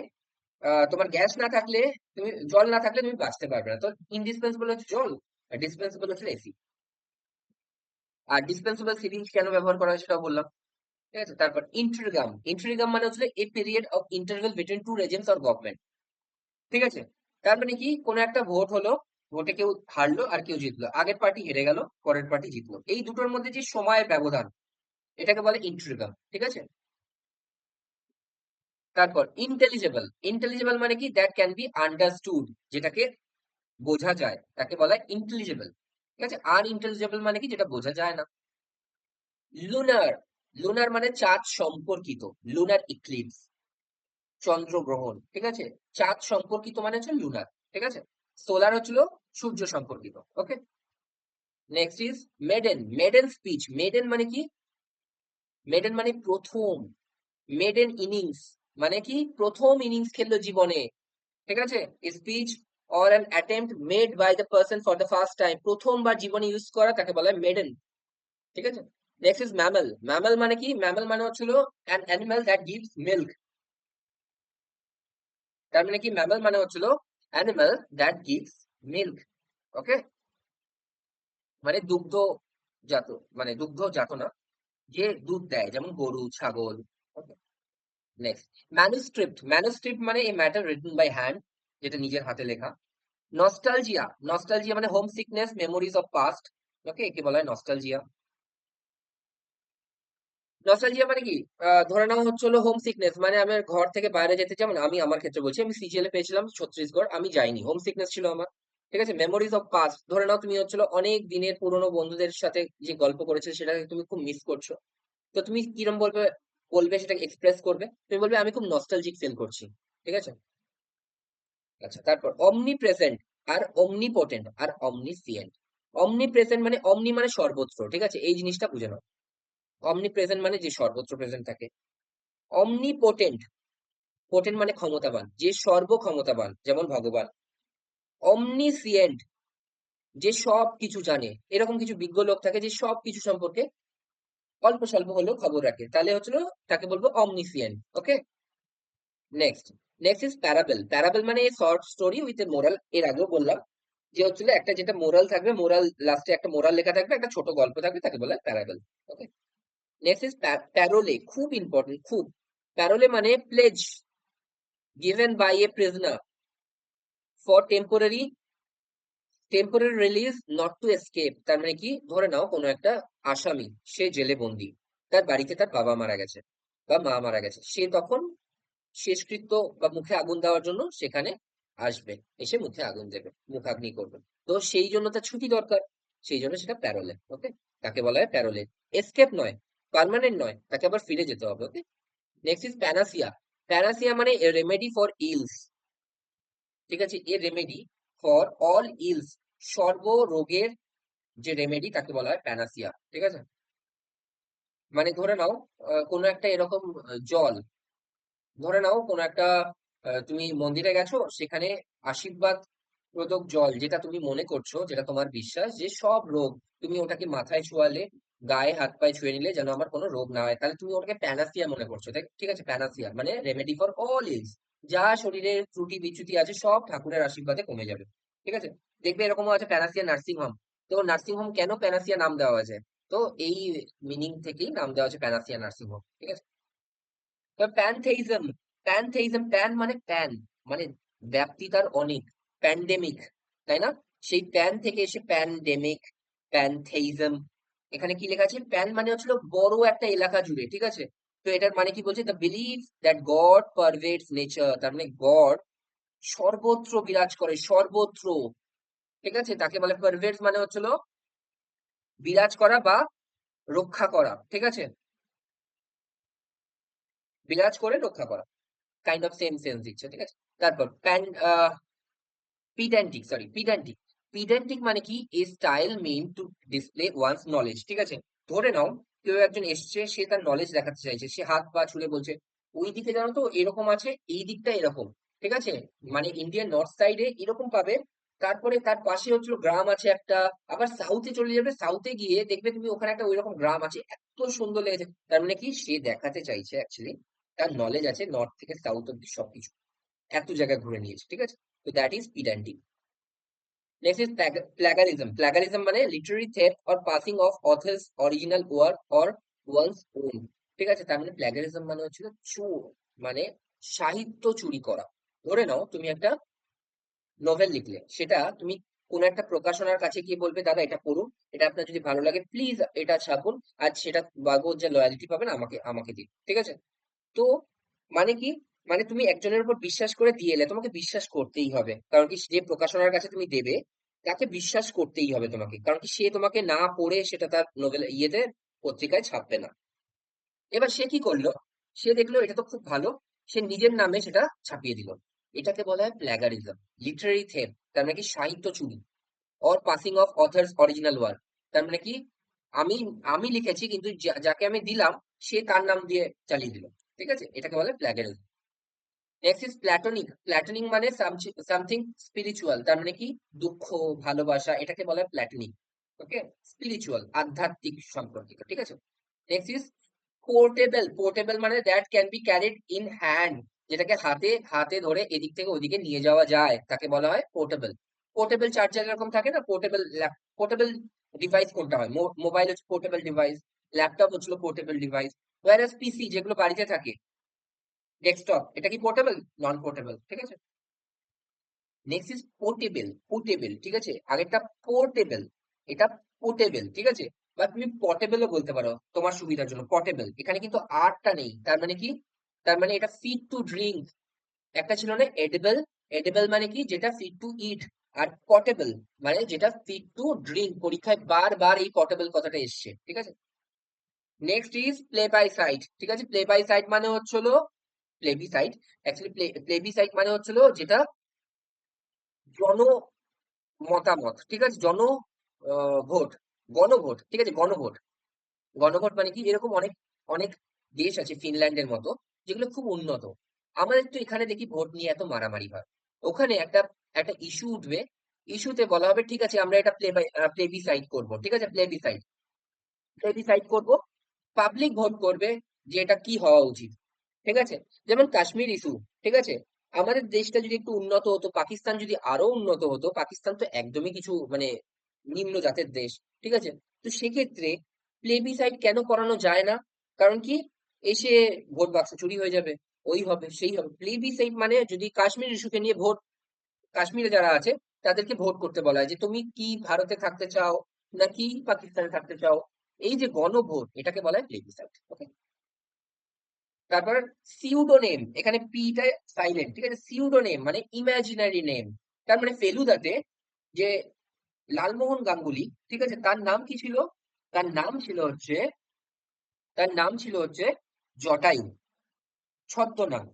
তোমার গ্যাস না থাকলে, তুমি জল না থাকলে তুমি বাঁচতে পারবে না। তো ইনডিসপেন্সিবল হচ্ছে জল, আর ডিসপেন্সিবল হচ্ছে এসি। আর ডিসপেন্সিবল সিরিঞ্জ কেন ব্যবহার করা হয় সেটাও বললাম, ঠিক আছে? তারপর ইন্টারগাম। ইন্টারগাম মানে হচ্ছে a period of interval between two regimes or government, ঠিক আছে? তার মানে কি? কোন একটা ভোট হলো, ভোটে কেউ হারলো আর কেউ জিতলো, আগের পার্টি হেরে গেল, পরের পার্টি জিতলো, এই দুটোর মধ্যে যে সময়ের ব্যবধান, এটাকে বলে ইন্টারগাম, ঠিক আছে? তারপর ইন্টেলিজেবল। ইন্টেলিজেবল মানে কি? দ্যাট ক্যান বি আন্ডারস্টুড, যেটাকে বোঝা যায়, তাকে বলা হয় ইন্টেলিজেবল, ঠিক আছে? আনইন্টেলিজেবল মানে কি? যেটা বোঝা যায় না। লুনার। লুনার মানে চাঁদ সম্পর্কিত, লুনার ইক্লিপস, চন্দ্রগ্রহণ, ঠিক আছে? চাঁদ সম্পর্কিত মানে হচ্ছে লুনার, ঠিক আছে? সোলার হচ্ছিল সূর্য সম্পর্কিত। Okay, next is maiden. Maiden speech. Maiden মানে কি? মেডেন মানে প্রথম। মেডেন ইনিংস মানে কি? প্রথম ইনিংস খেললো জীবনে, ঠিক আছে? Speech or an attempt made by the person for the first time, প্রথমবার জীবনে ইউজ করা তাকে বলা হয় মেডেন। ঠিক আছে? Next is mammal. ম্যামল মানে কি? ম্যামল মানে হচ্ছিল an animal that gives milk. তার মানে কি? ম্যামল মানে হচ্ছিল অ্যানিমাল দ্যাট গিভস মিল্ক। ওকে? মানে দুগ্ধ জাত, মানে দুগ্ধ জাত না, যে দুধ দেয়, যেমন গরু, ছাগল। ওকে? Next manuscript. ম্যানুস্ক্রিপ্ট মানে a matter written by hand, যেটা নিজের হাতে লেখা। নস্টালজিয়া। নস্টালজিয়া মানে home sickness, memories of past. Okay? একে বলা হয় নস্টালজিয়া। নস্টালজিয়া মানে কি? ধরে নাও হচ্ছে হলো হোম সিকনেস, মানে আমি ঘর থেকে বাইরে যেতে, যেমন আমি আমার ক্ষেত্রে বলছি, আমি সিজিএল এ পেয়েছিলাম ছত্তিশগড়, আমি যাইনি, হোম সিকনেস ছিল আমার। ঠিক আছে? মেমোরিজ অফ পাস্ট, ধরে নাও তুমি হচ্ছিল অনেক দিনের পুরনো বন্ধুদের সাথে যে গল্প করেছো সেটাকে তুমি খুব মিস করছো। তো তুমি কিরম বলবে? বলবে সেটাকে এক্সপ্রেস করবে, তুমি বলবে আমি খুব নস্টালজিক ফিল করছি। ঠিক আছে? আচ্ছা, তারপর অমনি প্রেজেন্ট, আর অমনিপোটেন্ট, আর অমনিসিয়েন্ট। অমনি প্রেজেন্ট মানে অমনি মানে সর্বত্র, ঠিক আছে? এই জিনিসটা বুঝে নাও। অমনি প্রেজেন্ট মানে যে সর্বত্র প্রেজেন্ট থাকে। অমনিপোটেন্ট, পোটেন্ট মানে ক্ষমতাবান, যে সর্বক্ষমতাবান, যেমন ভগবান। অমনিসিয়েন্ট, যে সব কিছু জানে। এরকম কিছু বিজ্ঞ লোক থাকে যে সব কিছু সম্পর্কে অল্প স্বল্প হলেও খবর রাখে, তাহলে হচ্ছিল তাকে বলবো omniscient. Okay? Next, next is parable. Parable মানে short story with a moral. এর আগেও বললাম যে হচ্ছিল একটা যেটা মোরাল থাকবে, মোরাল লাস্টে একটা মোরাল লেখা থাকবে, একটা ছোট গল্প থাকবে, তাকে বলা হয় প্যারাবেল। ওকে? Next is প্যারোলে। খুব ইম্পর্টেন্ট, খুব। প্যারোলে মানে pledge given by a prisoner for temporary release not to escape. তার মানে কি? ধরে নাও কোনো একটা আসামি, সে জেলে বন্দি, তার বাড়িতে তার বাবা মারা গেছে বা মা মারা গেছে, সে তখন শেষকৃত্য বা মুখে আগুন দেওয়ার জন্য সেখানে আসবে, এসে মুখে আগুন দেবে, মুখাগ্নি করবে। তো সেই জন্য তার ছুটি দরকার, সেই জন্য সেটা প্যারোলে। ওকে? তাকে বলা হয় প্যারোলে। এসকেপ নয়, পার্মানেন্ট নয়, তাকে আবার ফিরে যেতে হবে। Okay? Next is panacea. Panacea মানে রেমেডি ফর ইলস। ঠিক আছে? A remedy for all ills, সর্ব রোগের যে রেমেডি তাকে বলা হয় প্যানাসিয়া। ঠিক আছে? মানে ধরে নাও কোনো একটা এরকম জল, ধরে নাও কোনো একটা তুমি মন্দিরে গেছো, সেখানে আশীর্বাদ প্রদক জল, যেটা তুমি মনে করছো, যেটা তোমার বিশ্বাস যে সব রোগ, তুমি ওটাকে মাথায় ছোঁয়ালে, গায়ে হাত পায়ে ছুঁয়ে নিলে যেন আমার কোনো রোগ না হয়, তাহলে তুমি ওটাকে প্যানাসিয়া মনে করছো, তাই? ঠিক আছে? প্যানাসিয়া মানে রেমেডি ফর অল ইলস, যা শরীরের ত্রুটি বিচ্যুতি আছে সব ঠাকুরের আশীর্বাদে কমে যাবে। ঠিক আছে? দেখবে এরকমও আছে প্যানাসিয়া নার্সিং হোম। তো নার্সিং হোম কেন প্যানাসিয়া নাম দেওয়া হয়েছে? তো এই মিনিং থেকেই নাম দেওয়া হয়েছে প্যানাসিয়া নার্সিং হোম। ঠিক আছে? প্যানথেইজম। প্যানথেইজম, প্যান মানে প্যান, মানে ব্যাপ্তি তার অনেক, প্যান্ডেমিক, তাই না? সেই প্যান থেকে এসে প্যান্ডেমিক, প্যানথেইজম। এখানে কি লেখা আছে? প্যান মানে হচ্ছিল বড় একটা এলাকা জুড়ে। ঠিক আছে? তো এটার মানে কি বলছে? The believe that God pervades nature, তার মানে গড সর্বত্র বিরাজ করে, সর্বত্র। ঠিক আছে? তাকে বলে পারভেডস, মানে হচ্ছিল বিরাজ করা বা রক্ষা করা। ঠিক আছে? বিরাজ করে রক্ষা করা, কাইন্ড অফ সেম সেন্স দিচ্ছে। ঠিক আছে? তারপর পিড্যান্টিক, সরি, পিড্যান্টিক। পিড্যান্টিক মানে কি? A style mean to display one's knowledge. ঠিক আছে? ধরে নাও কেউ একজন এসছে, সে তার নলেজ দেখাতে চাইছে, সে হাত পা ছুড়ে বলছে ওই দিকে জানো তো এরকম আছে, এই দিকটা এরকম। ঠিক আছে? মানে ইন্ডিয়ান নর্থ সাইডে এরকম পাবে, তারপরে তার পাশে হচ্ছে গ্রাম আছে একটা, আবার সাউথে চলে যাবে, সাউথে গিয়ে দেখবে তুমি ওখানে একটা ওইরকম গ্রাম আছে, এত সুন্দর লেগেছে। তার মানে কি? সে দেখাতে চাইছে অ্যাকচুয়ালি তার নলেজ আছে নর্থ থেকে সাউথ অব্দি সবকিছু, এত জায়গা ঘুরে নিয়েছে। ঠিক আছে? তো that is pedantic. Next is plagiarism. Plagiarism মানে literary theft or passing of author's original work or one's own. ঠিক আছে? তার মানে plagiarism মানে হচ্ছে চোর, মানে সাহিত্য চুরি করা। ধরে নাও তুমি একটা নোভেল লিখলে, সেটা তুমি কোনো একটা প্রকাশনার কাছে গিয়ে বলবে দাদা এটা পড়ুন, এটা আপনার যদি ভালো লাগে প্লিজ এটা ছাপুন, আর সেটা বাবদ যা লয়ালিটি পাবেন আমাকে আমাকে দিন। ঠিক আছে? তো মানে কি? মানে তুমি একজনের উপর বিশ্বাস করে দিয়ে এলে, তোমাকে বিশ্বাস করতেই হবে, কারণ কি যে প্রকাশনার কাছে তুমি দেবে তাকে বিশ্বাস করতেই হবে তোমাকে, কারণ কি সে তোমাকে না পড়ে সেটা তার নোবেল ইয়েতে পত্রিকায় ছাপবে না। এবার সে কি করলো? সে দেখলো এটা তো খুব ভালো, সে নিজের নামে সেটা ছাপিয়ে দিল। এটাকে বলা হয় প্ল্যাগারিজম, লিটারেরি থেফট, তার মানে কি সাহিত্য চুরি। Or passing of author's original work, তার মানে কি? আমি আমি লিখেছি কিন্তু যাকে আমি দিলাম সে তার নাম দিয়ে চালিয়ে দিল। ঠিক আছে? এটাকে বলে plagiarism. Next is platonic. Platonic মানে সামথিং স্পিরিচুয়াল, তার মানে কি দুঃখ, ভালোবাসা, এটাকে বলা হয় প্ল্যাটনিক। ওকে, স্পিরিচুয়াল, আধ্যাত্মিক সম্পর্কিত, ঠিক আছে। Next is portable. পোর্টেবল মানে that can be carried in hand, যেটাকে হাতে হাতে ধরে এদিক থেকে ওদিকে নিয়ে যাওয়া যায়, তাকে বলা হয় পোর্টেবল। পোর্টেবল চার্জার এরকম থাকে না, পোর্টেবল পোর্টেবল ডিভাইস কোনটা হয়? মোবাইল হচ্ছে পোর্টেবল ডিভাইস, ল্যাপটপ হচ্ছিল পোর্টেবল ডিভাইস, ওয়্যারএস পিসি যেগুলো বাড়িতে থাকে, ডেস্কটপ, এটা কি পোর্টেবল? নন পোর্টেবল, ঠিক আছে। Next is portable. পোর্টেবল, ঠিক আছে, আগেরটা পোর্টেবল, এটা পোর্টেবল, ঠিক আছে। বা তুমি পটেবলও বলতে পারো তোমার সুবিধার জন্য, পটেবল, এখানে কিন্তু আরটা নেই, তার মানে কি, তার মানে এটা ফিট টু ড্রিঙ্ক। একটা ছিল না এডিবল, এডিবল মানে কি যেটা ফিট টু ইট, আর পটেবল মানে যেটা ফিট টু ড্রিঙ্ক। পরীক্ষায় বারবার এই পটেবল কথাটা এসছে, ঠিক আছে। Next is play by sight, ঠিক আছে। প্লে বাই সাইট মানে হচ্ছিল প্লেবিসাইট, অ্যাকচুয়ালি প্লেবিসাইট মানে হচ্ছিল যেটা জন মতামত, ঠিক আছে, জন ভোট, গণভোট, ঠিক আছে, গণভোট। গণভোট মানে কি, এরকম অনেক অনেক দেশ আছে ফিনল্যান্ডের মতো যেগুলো খুব উন্নত। আমাদের তো এখানে দেখি ভোট নিয়ে এত মারামারি হয়, ওখানে একটা একটা ইস্যু উঠবে, ইস্যুতে বলা হবে ঠিক আছে আমরা এটা প্লেবিসাইড করবো, ঠিক আছে, প্লেবিসাইড, প্লেবিসাইড করবো, পাবলিক ভোট করবে যে এটা কি হওয়া উচিত, ঠিক আছে। যেমন কাশ্মীর ইস্যু, ঠিক আছে, আমাদের দেশটা যদি একটু উন্নত হতো, পাকিস্তান যদি আরো উন্নত হতো, পাকিস্তান তো একদমই কিছু মানে নিম্ন জাতের দেশ, ঠিক আছে। তো সেক্ষেত্রে প্লেবিসাইড কেন করানো যায় না? কারণ কি, এসে ভোট বাক্স চুরি হয়ে যাবে, ওই হবে সেই হবে। প্লেবিসাইড মানে যদি কাশ্মীর ইস্যুকে নিয়ে ভোট, কাশ্মীরে যারা আছে তাদেরকে ভোট করতে বলা হয় যে তুমি কি ভারতে থাকতে চাও নাকি পাকিস্তানে থাকতে চাও, এই যে গণভোট, এটাকে বলা হয় প্লেবিসাইড, ওকে। তারপর সিউডোনেম, এখানে পিটা সাইলেন্ট, ঠিক আছে। সিউডোনেম মানে ইমাজিনারি নেম, তার মানে ফেলুদাতে যে লালমোহন গাঙ্গুলি, ঠিক আছে, তার নাম কি ছিল? তার নাম ছিল হচ্ছে, তার নাম ছিল হচ্ছে জটায়ু, ছদ্মনাম,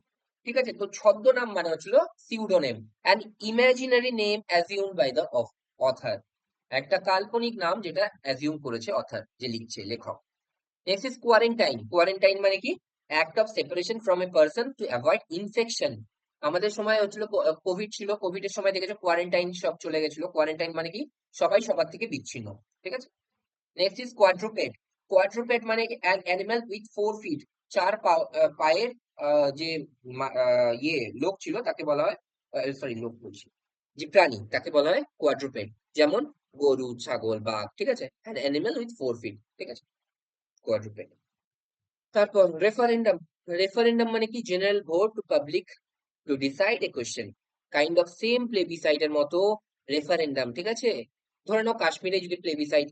ঠিক আছে। তো ছদ্মনাম মানে হচ্ছিল pseudonym, an imaginary name assumed by the author, একটা কাল্পনিক নাম যেটা অ্যাজিউম করেছে অথার, যে লিখছে, লেখক। Next is quarantine. কোয়ারেন্টাইন মানে কি, act of separation from a person to avoid infection. আমাদের সময় হচ্ছিল কোভিড ছিল, কোভিডের সময় দেখেছো কোয়ারেন্টাইন সব চলে গেছিল। কোয়ারেন্টাইন মানে কি, সবাই সবার থেকে বিচ্ছিন্ন, ঠিক আছে। Next is কোয়াড্রুপেড। কোয়াড্রুপেড মানে অ্যান অ্যানিমাল উইথ 4 ফিট, চার পায়ের যে ইয়ে লোক ছিল তাকে বলা হয়, সরি লোক বলছি, যে প্রাণী তাকে বলা হয় কোয়াড্রুপেড। যেমন গরু, ছাগল, বাঘ, ঠিক আছে, অ্যান অ্যানিমাল উইথ 4 ফিট, ঠিক আছে, কোয়াড্রুপেড। তারপর রেফারেন্ডাম। রেফারেন্ডাম মানে কি, general vote to public to decide a question, kind of same প্লেবিসাইডের মতো রেফারেন্ডাম, ঠিক আছে। ধরে নাও কাশ্মীরে যদি প্লেবিসাইড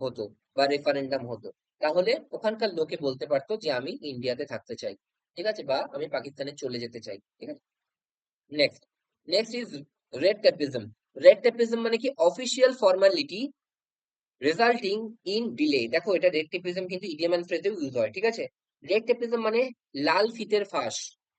হতো বা রেফারেন্ডাম হতো, তাহলে ওখানকার লোকে বলতে পারতো যে আমি ইন্ডিয়াতে থাকতে চাই, ঠিক আছে, বা আমি পাকিস্তানে চলে যেতে চাই, ঠিক আছে। Next, next is red tapism. Red tapism মানে কি, official formality resulting in delay. দেখো এটা রেড টেপিজম কিন্তু ইডিয়াম এন্ড ফ্রেজেও ইউজ হয়, ঠিক আছে। রেড টেপিজম মানে লাল ফিতের ফাঁস,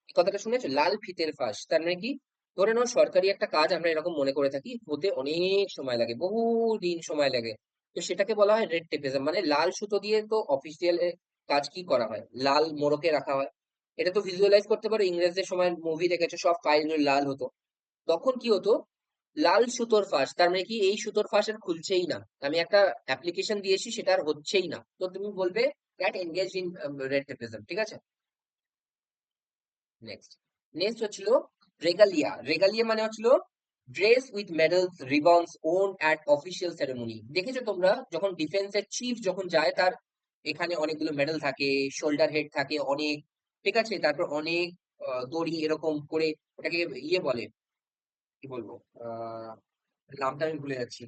এই কথাটা শুনেছো, লাল ফিতের ফাঁস, তার মানে কি, ধরে নাও সরকারি একটা কাজ আমরা এরকম মনে করে থাকি হতে অনেক সময় লাগে, বহু দিন সময় লাগে, তো সেটাকে বলা হয় রেড টেপিজম। মানে লাল সুতো দিয়ে তো অফিসিয়াল কাজ কি করা হয়, লাল মোড়কে রাখা হয়। এটা তো ভিজুয়ালাইজ করতে পারো, ইংরেজদের সময় মুভি দেখেছো, সব ফাইলগুলো লাল হতো, তখন কি হতো, লাল সুতোর ফাঁস, তার মানে কি এই সুতোর ফাঁস আর খুলছেই না, আমি একটা অ্যাপ্লিকেশন দিয়েছি সেটা আর হচ্ছেই না, তো তুমি বলবে that engage in red tapism, ঠিক আছে। নেক্সট, নেক্সট হচ্ছিল রেগালিয়া। রেগালিয়া মানে হচ্ছিল dress with medals ribbons worn at official ceremony. দেখেছো তোমরা যখন ডিফেন্সের চিফ যখন যায়, তার এখানে অনেকগুলো মেডেল থাকে, শোল্ডার হেড থাকে অনেক, ঠিক আছে, তারপর অনেক দড়ি এরকম করে, ওটাকে ইয়ে বলে, কি বলবো, আহ নামটা আমি ভুলে যাচ্ছি,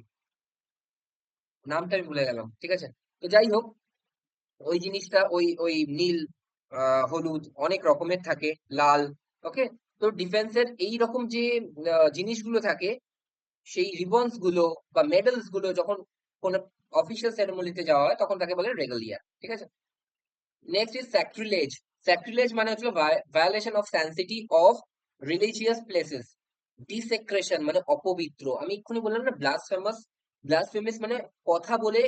নামটা আমি ভুলে গেলাম, ঠিক আছে। তো যাই হোক, ওই জিনিসটা ওই ওই নীল, হলুদ, অনেক রকমের থাকে, লাল, ওকে। তো ডিফেন্সের এই রকম যে জিনিসগুলো থাকে, সেই রিবনস গুলো বা মেডেলস গুলো যখন কোন অফিসিয়াল সেরেমনিতে যাওয়া হয় তখন তাকে বলে রেগালিয়া, ঠিক আছে। Next is স্যাক্রিলেজ। স্যাক্রিলেজ মানে হচ্ছে violation of sanctity of religious places. Desecration মানে অপবিত্র, আমি এক্ষুনি বললাম না ব্লাসফেমাস, ব্লাসফেমাস মানে কথা বলে,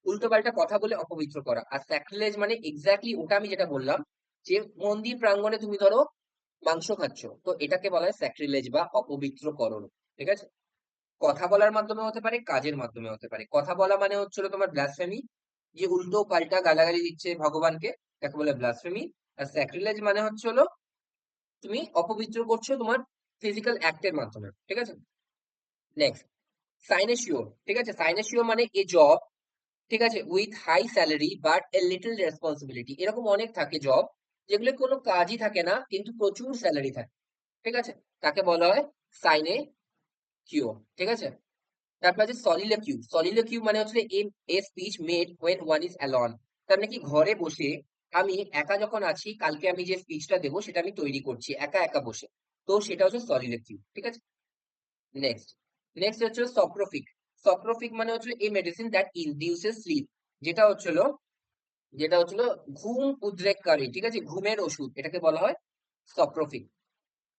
উল্টোপাল্টা কথা বলে অপবিত্র করা। আর স্যাক্রিলেজ মানে এক্স্যাক্টলি ওটা আমি যেটা বললাম, যে মন্দির প্রাঙ্গণে তুমি ধরো মাংস খাচ্ছ, তো এটাকে বলা হয় স্যাক্রিলেজ বা অপবিত্রকরণ। ঠিক আছে? কথা বলার মাধ্যমে হতে পারে, কাজের মাধ্যমে হতে পারে। কথা বলা মানে হচ্ছিল তোমার ব্লাসফেমি, যে উল্টো পাল্টা গালাগালি দিচ্ছে ভগবানকে, তাকে বলে ব্লাসফেমি। আর স্যাক্রিলেজ মানে হচ্ছে হলো তুমি অপবিত্র করছো তোমার ফিজিক্যাল অ্যাক্টের মাধ্যমে। ঠিক আছে? Next, sinecure. ঠিক আছে? সাইনেসিওর মানে এ জব, ঠিক আছে, with high salary but a little responsibility. এরকম অনেক থাকে জব যেগুলো কোনো কাজই থাকে না কিন্তু প্রচুর স্যালারি থাকে। ঠিক আছে? তাকে বলা হয় সাইনে কিউ। ঠিক আছে? তারপর আছে সলিলোকিউ। সলিলোকিউ মানে হচ্ছে a speech made when one is alone. তার মানে কি, ঘরে বসে আমি একা যখন আছি, কালকে আমি যে স্পিচটা দেবো সেটা আমি তৈরি করছি একা একা বসে, তো সেটা হচ্ছে সলিলোকিউ। ঠিক আছে? নেক্সট, নেক্সট হচ্ছে সপ্রোফিক। সপ্রোফিক মানে হচ্ছে a medicine that induces sleep, যেটা হচ্ছিল যেটা হচ্ছিল ঘুম উদ্রেককারী। ঠিক আছে? ঘুমের ওষুধ, এটাকে বলা হয় সপ্রোফিক।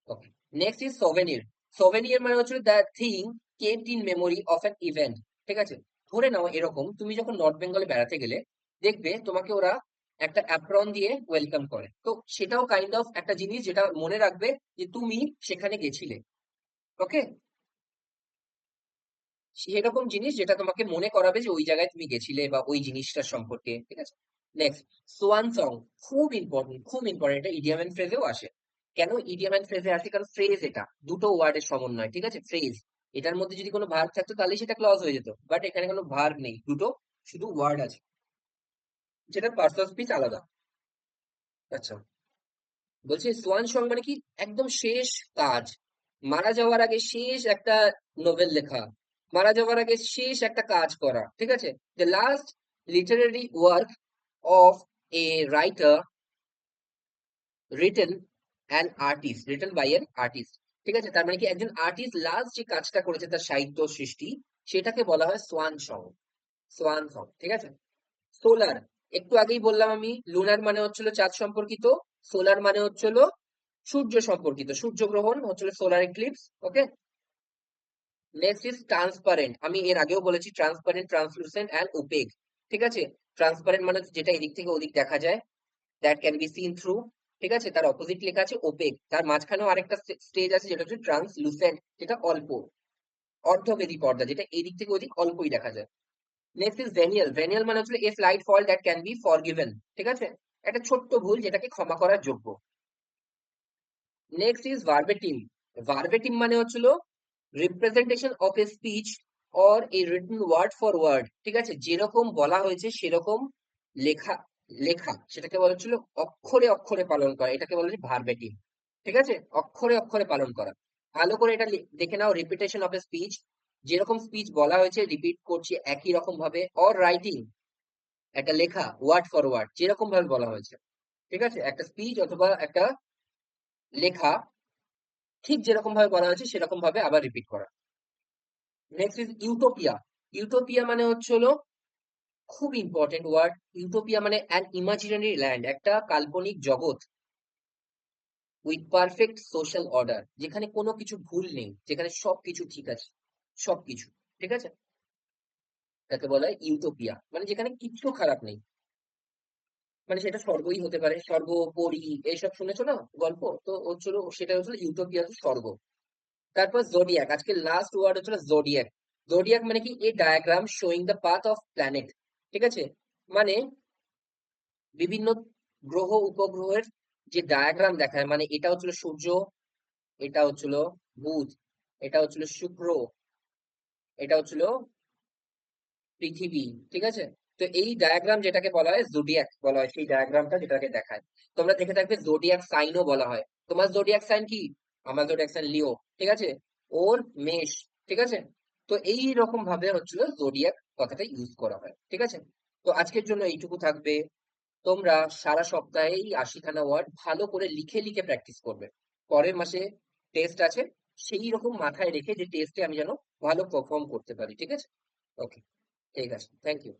ওকে। Next is সোভেনির। সোভেনির মানে হচ্ছে the thing kept in memory of an event. ঠিক আছে? ধরে নাও এরকম, তুমি যখন নর্থ বেঙ্গলে বেড়াতে গেলে দেখবে তোমাকে ওরা একটা অ্যাপ্রন দিয়ে ওয়েলকাম করে, তো সেটাও কাইন্ড অফ একটা জিনিস যেটা মনে রাখবে যে তুমি সেখানে গেছিলে। ওকে? সেরকম জিনিস যেটা তোমাকে মনে করাবে যে ওই জায়গায় তুমি গেছিলে বা ওই জিনিসটার সম্পর্কে। ঠিক আছে? Next, swan song. খুব ইম্পর্টেন্ট, খুব ইম্পর্টেন্ট, এটা ইডিয়াম এন্ড ফ্রেজেও আসে। কেন ইডিয়াম এন্ড ফ্রেজে আসে? কারণ ফ্রেজ এটা দুটো ওয়ার্ডের সমন্বয়। ঠিক আছে? ফ্রেজ, এটার মধ্যে যদি কোনো ভার্ব থাকতো তাহলে সেটা ক্লজ হয়ে যেত, বাট এখানে কোনো ভার্ব নেই, দুটো শুধু ওয়ার্ড আছে, যেটা পার্টস অফ স্পিচ আলাদা। আচ্ছা, বলছি সোয়ান সং মানে কি, একদম শেষ কাজ, মারা যাওয়ার আগে শেষ একটা নোভেল লেখা, মারা যাওয়ার আগে শেষ একটা কাজ করা। ঠিক আছে? The last literary work of a writer written an artist, written by an artist. ঠিক আছে? তার মানে কি, একজন আর্টিস্ট লাস্ট যে কাজটা করেছে তার সাহিত্য সৃষ্টি, সেটাকে বলা হয় সোয়ান সং। Schwann song. ঠিক আছে? সোলার, একটু আগেই বললাম আমি, লুনার মানে হচ্ছিল চাঁদ সম্পর্কিত, সোলার মানে হচ্ছিল সূর্য সম্পর্কিত, সূর্যগ্রহণ হচ্ছিল solar eclipse. Okay? Next is transparent. আমি এর আগেও বলেছি ট্রান্সপারেন্ট, ট্রান্সলুসেন্ট অ্যান্ড ওপেক। ঠিক আছে? ট্রান্সপারেন্ট মানে হচ্ছে যেটা এদিক থেকে ওদিক দেখা যায়, that can be seen through. ঠিক আছে? তার অপোজিট লেখা আছে ওপেক, তার মাঝখানেও আরেকটা স্টেজ আছে যেটা হচ্ছে ট্রান্সলুসেন্ট, যেটা অল্প, অর্ধবেদী পর্দা, যেটা এদিক থেকে ওদিক অল্পই দেখা যায়। Next is ভেনিয়াল। ভেনিয়াল মানে হচ্ছে a slight fault that can be forgiven. ঠিক আছে? একটা ছোট্ট ভুল যেটাকে ক্ষমা করার যোগ্য। Next is ভার্বেটিম। ভার্বেটিম মানে হচ্ছিল representation of a speech or a written word for word. ঠিক আছে? যেরকম বলা হয়েছে সেরকম লেখা, লেখা সেটাকে বলা হচ্ছিল অক্ষরে অক্ষরে পালন করা, এটাকে বলা হচ্ছে ভার্বেটিম। ঠিক আছে? অক্ষরে অক্ষরে পালন করা। ভালো করে এটা দেখে নাও, রিপিটেশন অফ এ স্পিচ, যেরকম স্পিচ বলা হয়েছে রিপিট করছি একই রকম ভাবে। অর রাইটিং, একটা লেখা ওয়ার্ড ফর ওয়ার্ড যেরকম ভাবে বলা হয়েছে। ঠিক আছে? একটা স্পিচ অথবা একটা লেখা ঠিক যেরকম ভাবে বলা হয়েছে সেরকম ভাবে আবার রিপিট করা। Next is utopia. ইউটোপিয়া মানে হচ্ছে হলো খুব ইম্পর্টেন্ট ওয়ার্ড। ইউটোপিয়া মানে অ্যান ইমাজিনারি ল্যান্ড, একটা কাল্পনিক জগৎ উইথ পারফেক্ট সোশ্যাল অর্ডার, যেখানে কোনো কিছু ভুল নেই, যেখানে সবকিছু ঠিক আছে, সবকিছু। ঠিক আছে? তাকে বলা হয় ইউটোপিয়া, মানে যেখানে কিচ্ছু খারাপ নেই। মানে সেটা স্বর্গই হতে পারে, স্বর্গ, পরী, এইসব শুনেছো না গল্প, তো হচ্ছিল সেটা হচ্ছিল ইউটোপিয়া, স্বর্গ। তারপর জোডিয়াক, আজকে লাস্ট ওয়ার্ড হচ্ছিল জোডিয়াক। জোডিয়াক মানে কি, a diagram showing the path of planet. ঠিক আছে? মানে বিভিন্ন গ্রহ উপগ্রহের যে ডায়াগ্রাম দেখায়, মানে এটা হচ্ছিল সূর্য, এটা হচ্ছিল বুধ, এটা হচ্ছিল শুক্র, এটা হচ্ছিল পৃথিবী। ঠিক আছে? তো এই ডায়াগ্রাম যেটাকে বলা হয় জোডিয়াক বলা হয়, সেই ডায়াগ্রামটা যেটাকে দেখায়। তোমরা দেখে থাকবে জোডিয়াক সাইনও বলা হয়। তোমার জোডিয়াক সাইন কি? আমার জোডিয়াক সাইন লিও। ঠিক আছে? ওর মেষ। ঠিক আছে? তো এই রকম ভাবে হচ্ছিল জোডিয়াক কথাটা ইউজ করা হয়। ঠিক আছে? তো আজকের জন্য এইটুকু থাকবে। তোমরা সারা সপ্তাহে এই ৮০ খানা ওয়ার্ড ভালো করে লিখে লিখে প্র্যাকটিস করবে। পরের মাসে টেস্ট আছে, সেই রকম মাথায় রেখে যে টেস্টে আমি যেন ভালো পারফর্ম করতে পারি। ঠিক আছে? ওকে, ঠিক আছে, থ্যাংক ইউ।